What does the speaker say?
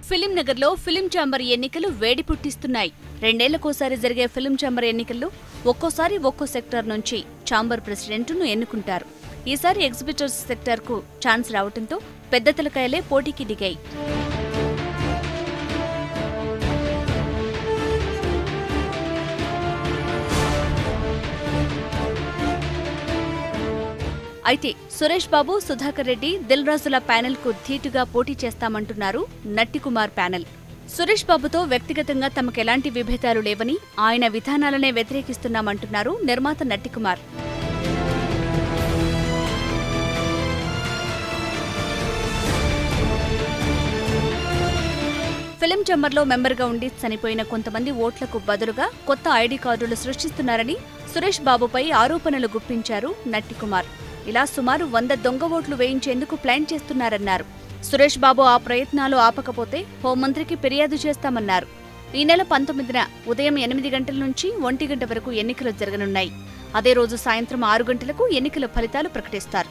Film నగర్లో film chamber ఎన్నికలు వేడి పుట్టిస్తున్నాయి. రెండేళ్లకోసారి జరిగే ఫిలిం ఛాంబర్ ఎన్నికల్లో ఒక్కోసారి ఒక్కో సెక్టార్ నుంచి ఛాంబర్ ప్రెసిడెంట్ను ఎన్నుకుంటారు. ఈసారి ఎగ్జిబిటర్స్ సెక్టార్కు ఛాన్స్ రావడంతో పెద్ద తలకాయలే పోటీకి దిగాయి. అయితే సురేష్ బాబు, సుధాకర్ రెడ్డి, దిల్ రాజుల ప్యానెల్ కు ధీటుగా పోటీ చేస్తామంటున్నారు నట్టికుమార్ ప్యానెల్. సురేష్ బాబుతో వ్యక్తిగతంగా తమకెలాంటి విభేదాలు లేవని, ఆయన విధానాలనే వ్యతిరేకిస్తున్నామంటున్నారు నిర్మాత నట్టికుమార్. ఫిలిం ఛాంబర్లో మెంబర్గా ఉండి చనిపోయిన కొంతమంది ఓట్లకు బదులుగా కొత్త ఐడి కార్డులు సృష్టిస్తున్నారని సురేష్ బాబుపై ఆరోపణలు గుప్పించారు నట్టికుమార్. ఇలా సుమారు 100 దొంగ ఓట్లు వేయించేందుకు ప్లాన్ చేస్తున్నారన్నారు. సురేష్ బాబు ఆ ప్రయత్నాలు ఆపకపోతే హోంమంత్రికి ఫిర్యాదు చేస్తామన్నారు. ఈ నెల 19న ఉదయం 8 గంటల నుంచి 1 గంట వరకు ఎన్నికలు జరగనున్నాయి. అదే రోజు సాయంత్రం 6 గంటలకు ఎన్నికల ఫలితాలు ప్రకటిస్తారు.